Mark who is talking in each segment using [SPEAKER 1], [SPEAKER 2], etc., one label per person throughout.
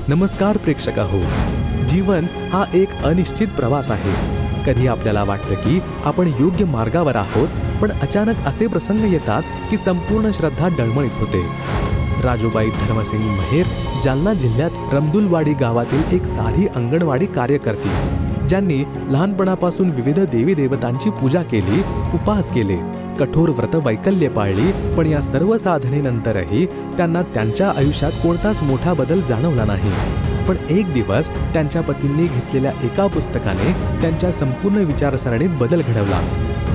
[SPEAKER 1] नमस्कार प्रेक्षक हो. जीवन हा एक अनिश्चित प्रवास आहे. कधी आपल्याला वाटतं की आपण योग्य मार्गावर आहोत, पण अचानक असे प्रसंग येतात की संपूर्ण श्रद्धा डळमळीत होते. राजूबाई धर्मसिंग महेर जालना जिल्ह्यात रमदुलवाडी गावातील एक साधी अंगणवाडी कार्यकर्ती, ज्यांनी लहानपणापासून विविध देवी देवतांची पूजा केली, उपास केले, कठोर व्रत वैकल्य पाळली, पण या सर्व साधनेनंतरही त्यांना त्यांच्या आयुष्यात कोणताच मोठा बदल जाणवला नाही. पण एक दिवस त्यांच्या पतींनी घेतलेल्या एका पुस्तकाने त्यांच्या संपूर्ण विचारसरणीत बदल घडवला.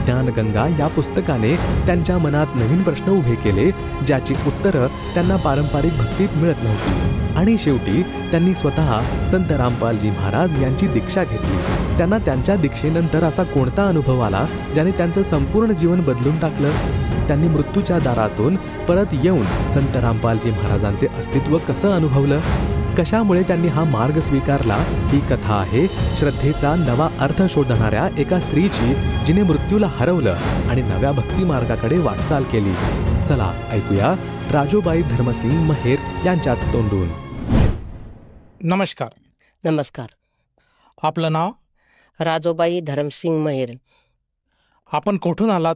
[SPEAKER 1] ज्ञानगंगा या पुस्तकाने त्यांच्या मनात नवीन प्रश्न उभे केले, ज्याची उत्तरं त्यांना पारंपरिक भक्तीत मिळत नव्हती. आणि शेवटी त्यांनी स्वतः संत रामपालजी महाराज यांची दीक्षा घेतली. त्यांना त्यांच्या दीक्षेनंतर असा कोणता अनुभव आला ज्याने त्यांचं संपूर्ण जीवन बदलून टाकलं? त्यांनी मृत्यूच्या दारातून परत येऊन संत रामपालजी महाराजांचे अस्तित्व कसं अनुभवलं? कशामुळे त्यांनी हा मार्ग स्वीकारला? ही कथा आहे श्रद्धेचा नवा अर्थ शोधणाऱ्या एका स्त्रीची, जिने मृत्यूला हरवलं आणि नव्या भक्ती मार्गाकडे वाटचाल केली. चला ऐकूया राजूबाई धर्मसिंग महेर यांच्याच तोंडून.
[SPEAKER 2] नमस्कार.
[SPEAKER 3] नमस्कार.
[SPEAKER 2] आपलं नाव?
[SPEAKER 3] राजूबाई धर्मसिंग महेर.
[SPEAKER 2] आपण कुठून आलात?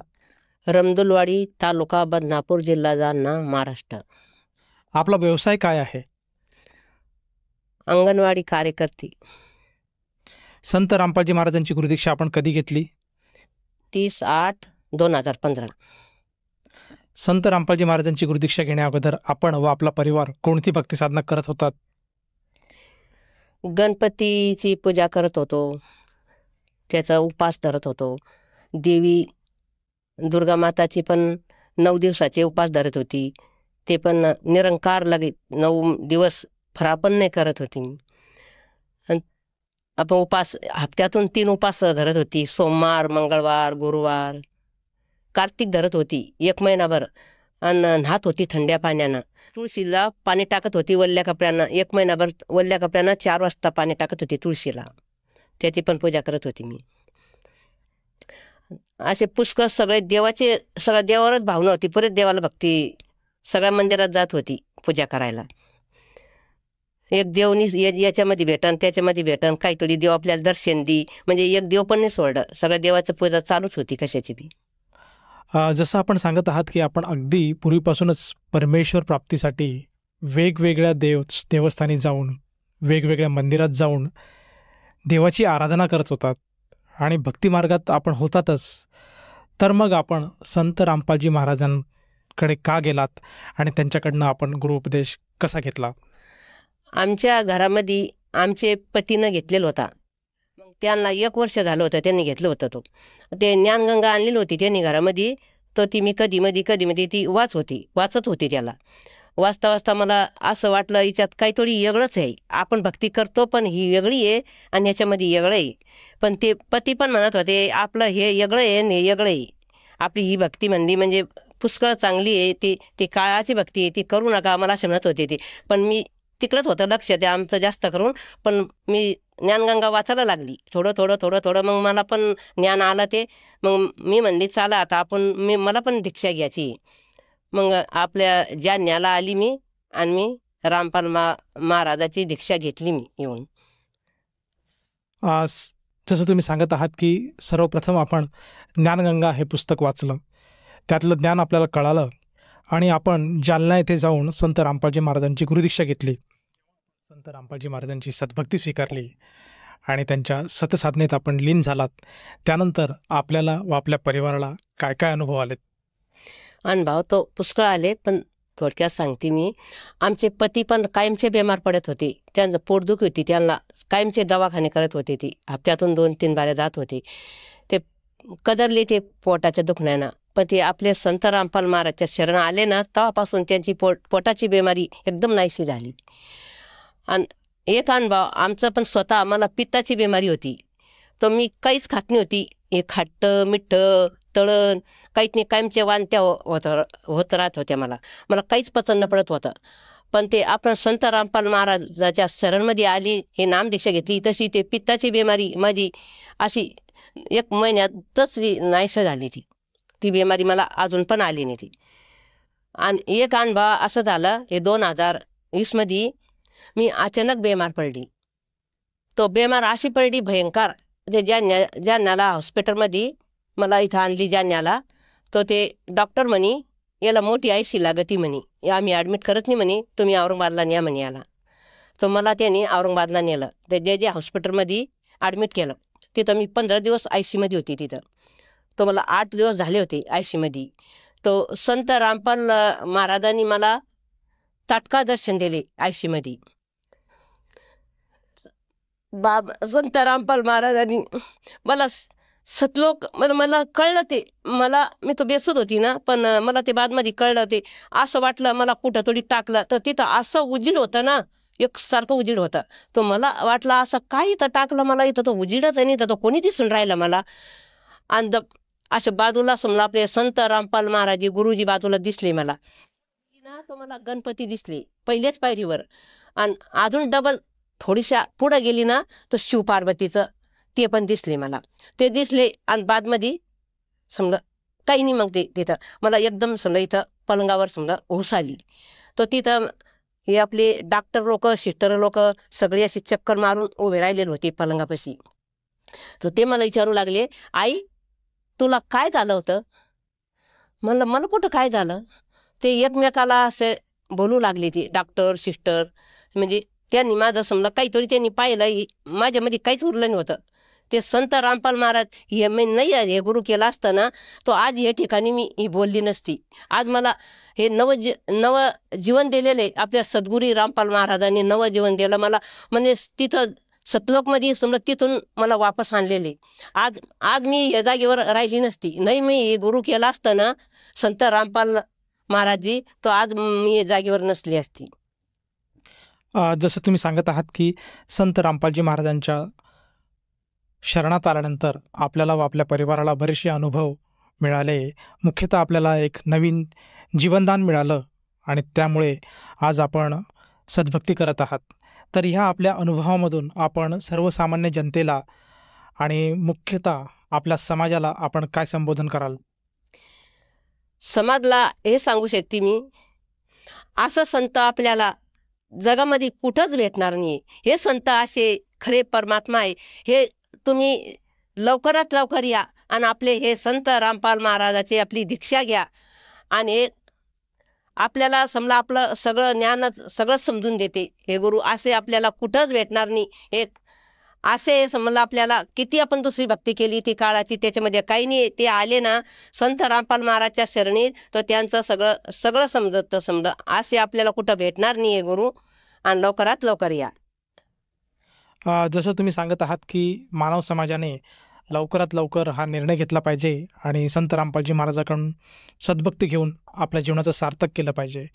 [SPEAKER 3] रमदुलवाडी, तालुका बदनापूर, जिल्हा जालना, महाराष्ट्र.
[SPEAKER 2] आपला व्यवसाय काय आहे?
[SPEAKER 3] अंगणवाडी कार्यकर्ती.
[SPEAKER 2] संत रामपालजी महाराजांची गुरुदीक्षा आपण कधी घेतली?
[SPEAKER 3] 30/8/2015.
[SPEAKER 2] संत रामपालजी महाराजांची गुरुदीक्षा घेण्या अगोदर आपण व आपला परिवार कोणती भक्ती साधना करत होतात?
[SPEAKER 3] गणपतीची पूजा करत होतो, त्याचा उपास धरत होतो. देवी दुर्गा माताची पण 9 दिवसाचे उपास धरत होती. ते पण निरंकार लगे 9 दिवस फराळ पण नाही करत होती मी. आपण उपास हप्त्यातून 3 उपास धरत होती. सोमवार, मंगळवार, गुरुवार. कार्तिक धरत होती 1 महिनाभर. आणि न्हात होती थंड्या पाण्यानं. तुळशीला पाणी टाकत होती वल्ल्या कपड्यानं. 1 महिनाभर वल्ल्या कपड्यानं 4 वाजता पाणी टाकत होती तुळशीला. त्याची पण पूजा करत होती मी. असे पुष्कळ सगळे देवाचे, सगळ्या देवावरच भावना होती. परत देवाला भक्ती. सगळ्या मंदिरात जात होती पूजा करायला. एक देवनी याच्यामध्ये भेटन, त्याच्यामध्ये भेटन, काहीतरी देव आपल्याला दर्शन दी, म्हणजे एक देव पण नाही सोडलं. सगळ्या देवाचं पूजा चालूच होती कशाची बी.
[SPEAKER 2] जसं आपण सांगत आहात की आपण अगदी पूर्वीपासूनच परमेश्वर प्राप्तीसाठी वेगवेगळ्या देवस्थानी जाऊन, वेगवेगळ्या मंदिरात जाऊन देवाची आराधना करत होतात आणि भक्तिमार्गात आपण होतातच. तर मग आपण संत रामपालजी महाराजांकडे का गेलात आणि त्यांच्याकडनं आपण गुरुउपदेश कसा घेतला?
[SPEAKER 3] आमच्या घरामध्ये आमचे पतीनं घेतलेला होता. मग त्यांना 1 वर्ष झालं होतं त्यांनी घेतलं होतं. ते ज्ञानगंगा आणलेली होती त्यांनी घरामध्ये. तर ती मी कधीमध्ये ती वाचत होती त्याला. वाचता वाचता मला असं वाटलं याच्यात काहीतरी वेगळंच आहे. आपण भक्ती करतो पण ही वेगळी आहे आणि याच्यामध्ये वेगळं आहे. पण ते पती पण म्हणत होते आपलं हे वेगळं आहे आणि हे वेगळं आहे. आपली ही भक्ती म्हणजे पुष्कळ चांगली आहे. ती काळाची भक्ती आहे, ती करू नका मला असं म्हणत होते ते. पण मी तिकडंच होतं लक्ष ते आमचं जास्त करून. पण मी ज्ञानगंगा वाचायला लागली थोडं. मग मला पण ज्ञान आलं ते. मग मी म्हणली चला आता मला पण दीक्षा घ्यायची. मग आपल्या जालन्याला आली मी आणि मी रामपाल महाराजाची दीक्षा घेतली मी येऊन.
[SPEAKER 2] जसं तुम्ही सांगत आहात की सर्वप्रथम आपण ज्ञानगंगा हे पुस्तक वाचलं, त्यातलं ज्ञान आपल्याला कळालं आणि आपण जालना येथे जाऊन संत रामपालजी महाराजांची गुरुदीक्षा घेतली. संत रामपालजी महाराजांची सद्भक्ती स्वीकारली आणि त्यांच्या सतसाधनेत आपण लीन झालात. त्यानंतर आपल्याला व आपल्या परिवाराला काय काय अनुभव आलेत?
[SPEAKER 3] अनुभव तो पुष्कळ आले, पण थोडक्यात सांगते मी. आमचे पती पण कायमचे बेमार पडत होते. त्यांचं पोटदुखी होती, त्यांना कायमचे दवाखाने करत होते. ती हप्त्यातून 2-3 बाऱ्या जात होते. ते कदरले ते पोटाच्या दुखण्यानं. पण ते आपले संत रामपाल महाराजच्या शरण आले ना, तेव्हापासून त्यांची पोटाची बिमारी एकदम नाहीशी झाली. आणि एक अनुभव आमचा पण स्वतः, आम्हाला पित्ताची बिमारी होती. तर मी काहीच खात नाही होती. हे खाट्टं मिठ्ठं तळण काहीच नाही. कायमच्या वांत्या होत राहत होत्या. मला काहीच पचन न पडत होतं. पण ते आपण संत रामपाल महाराजाच्या शरणमध्ये आली, हे नामदीक्षा घेतली, तशी ते पित्ताची बिमारी माझी अशी 1 महिन्यातच नाहीशी झाली. ती बिमारी मला अजून पण आली नाही ती. आणि एक अनुभव असं झालं, हे 2020 मध्ये मी अचानक बेमार पडली. तो बेमार अशी पडली भयंकर. ते जालन्याला हॉस्पिटलमध्ये मला इथं आणली जालन्याला. तो ते डॉक्टर म्हणे याला मोठी IC लागती म्हणे, आम्ही ॲडमिट करत नाही म्हणे, तुम्ही औरंगाबादला न्या म्हणे याला. तर मला त्यांनी औरंगाबादला नेलं. ते जे हॉस्पिटलमध्ये ॲडमिट केलं. तिथं मी 15 दिवस ICमध्ये होती तिथं. तो मला 8 दिवस झाले होते ICमध्ये. तो संत रामपाल महाराजांनी मला तात्काळ दर्शन दिले ICमध्ये. संत रामपाल महाराजांनी मला सतलोक मला कळलं. ते मी तो बेसूद होती ना, पण मला ते बादमध्ये कळलं. ते असं वाटलं मला कुठं तरी टाकलं. तर तिथं असं उजीड होतं ना, एकसारखं उजीड होतं. तो मला वाटलं असं काय इथं टाकलं मला, इथं तो उजीडच आहे, नाही तर तो कोणी दिसून राहिला मला. आणि अशा बाजूला समजा आपले संत रामपाल महाराजी गुरुजी बाजूला दिसले मला ना. तो मला गणपती दिसले पहिल्याच पायरीवर. आणि अजून डबल थोडीशा पुढं गेली ना, तर शिवपार्वतीचं ते पण दिसले मला. ते दिसले आणि बादमध्ये समजा काही नाही. मग ते तिथं मला एकदम समजा इथं पलंगावर समजा हुस आली. तर तिथं हे आपले डॉक्टर लोक, सिस्टर लोक सगळे असे चक्कर मारून उभे राहिलेले होते पलंगापाशी. तर ते मला विचारू लागले, आई तुला काय झालं होतं? म्हणलं मला कुठं काय झालं. ते एकमेकाला असे बोलू लागले ते डॉक्टर सिस्टर. म्हणजे त्यांनी माझं समजा काहीतरी त्यांनी पाहिलं, माझ्यामध्ये काहीच उरलं नव्हतं. ते संत रामपाल महाराज हे मी नाही हे गुरु केलं असतं ना, तो आज या ठिकाणी मी ही बोलली नसती. आज मला हे नव जीवन दिलेले आपल्या सद्गुरू रामपाल महाराजांनी नवं जीवन दिलं मला. म्हणजे तिथं सतलोकमध्ये समजा तिथून मला वापस आणलेले. आज मी या जागेवर राहिली नसती. नाही मी हे गुरु केलं असतं ना संत रामपाल महाराजजी, तर आज मी या जागेवर नसली असती.
[SPEAKER 2] जसं तुम्ही सांगत आहात की संत रामपालजी महाराजांच्या शरणात आल्यानंतर आपल्याला व आपल्या परिवाराला बरेचसे अनुभव मिळाले. मुख्यतः आपल्याला एक नवीन जीवनदान मिळालं आणि त्यामुळे आज आपण सद्भक्ती करत आहात. तर ह्या आपल्या अनुभवामधून आपण सर्वसामान्य जनतेला आणि मुख्यतः आपल्या समाजाला आपण काय संबोधन कराल?
[SPEAKER 3] समाजला हे सांगू शकते मी, असं संत आपल्याला जगामध्ये कुठंच भेटणार नाही. हे संत असे खरे परमात्मा आहे. हे तुम्ही लवकरात लवकर या आणि आपले हे संत रामपाल महाराजाची आपली दीक्षा घ्या. आणि आपल्याला समजा आपलं सगळं ज्ञानच सगळं समजून देते हे गुरु. असे आपल्याला कुठंच भेटणार नाही. एक असे समजा आपल्याला किती आपण दुसरी भक्ती केली ती काळाची, त्याच्यामध्ये काही नाही. ते आले ना संत रामपाल महाराजच्या शरणी, तर त्यांचं सगळं समजतं समजा. असे आपल्याला कुठं भेटणार नाही हे गुरु. आणि लवकरात लवकर या.
[SPEAKER 2] जसं तुम्ही सांगत आहात की मानव समाजाने लवकरात लवकर हा निर्णय घेतला पाहिजे आणि संत रामपालजी महाराजाकडून सद्भक्ती घेऊन आपल्या जीवनाचं सार्थक केलं पाहिजे.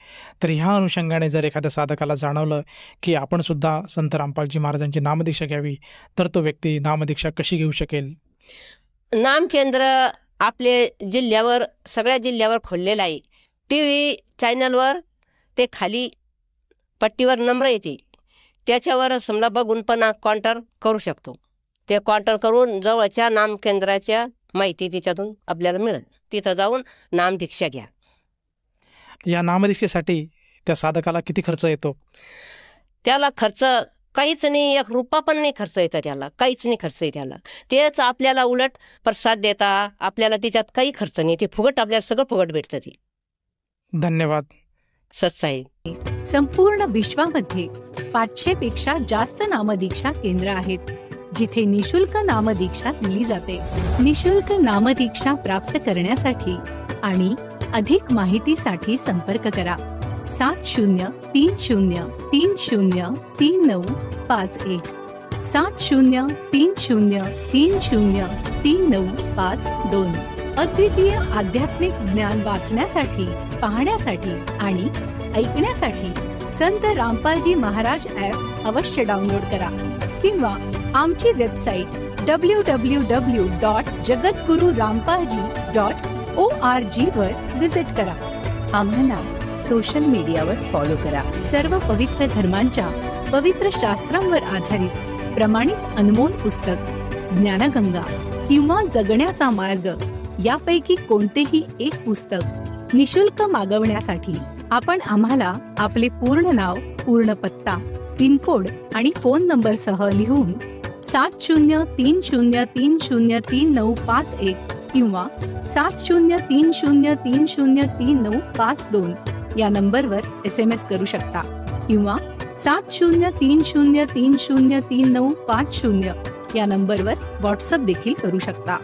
[SPEAKER 2] तर ह्या अनुषंगाने जर एखाद्या साधकाला जाणवलं की आपणसुद्धा संत रामपालजी महाराजांची नामदीक्षा घ्यावी, तर तो व्यक्ती नामदीक्षा कशी घेऊ शकेल?
[SPEAKER 3] नामकेंद्र आपले जिल्ह्यावर सगळ्या जिल्ह्यावर खोललेलं आहे. TV चॅनलवर ते खाली पट्टीवर नंबर येते, त्याच्यावर समजा बघून पण कॉन्टॅक्ट करू शकतो. ते कॉन्टॅक्ट करून जवळच्या नामकेंद्राच्या माहिती त्याच्यातून आपल्याला मिळेल. तिथं जाऊन नामदीक्षा घ्या.
[SPEAKER 2] या नामदीक्षेसाठी त्या साधकाला किती खर्च येतो?
[SPEAKER 3] त्याला खर्च काहीच नाही, 1 रुपया पण नाही खर्च येतं त्याला, काहीच नाही खर्च आहे त्याला. तेच आपल्याला उलट प्रसाद देता, आपल्याला त्याच्यात काही खर्च नाही. ते फुकट आपल्याला सगळं फुकट भेटतं. ते
[SPEAKER 2] धन्यवाद.
[SPEAKER 3] सत्साई.
[SPEAKER 4] संपूर्ण विश्वामध्ये 500 पेक्षा जास्त नामदीक्षा केंद्र आहेत जिथे निशुल्क नामदीक्षा दिली जाते. निशुल्क नामदीक्षा प्राप्त करण्यासाठी आणि अधिक माहितीसाठी संपर्क करा 7030303951 7030303952. अद्वितीय आध्यात्मिक ज्ञान वाचण्यासाठी, पाहण्यासाठी आणि ऐकण्यासाठी संत रामपालजी महाराज ॲप अवश्य डाउनलोड करा किंवा आमची वेबसाईट www.jagatgururampalji.org वर विजिट करा. आम्हाला सोशल मीडियावर फॉलो करा. सर्व पवित्र धर्मांच्या पवित्र शास्त्रांवर आधारित प्रमाणित अनमोल पुस्तक ज्ञानगंगा किंवा जगण्याचा मार्ग यापैकी कोणतेही एक पुस्तक निशुल्क मागवण्यासाठी आपण आम्हाला आपले पूर्ण नाव, पूर्ण पत्ता पिनकोड आणि फोन नंबरसह लिहून 7030303951 किंवा 7030303952 या नंबरवर SMS करू शकता किंवा 7030303950 या नंबरवर व्हॉट्सअप देखील करू शकता.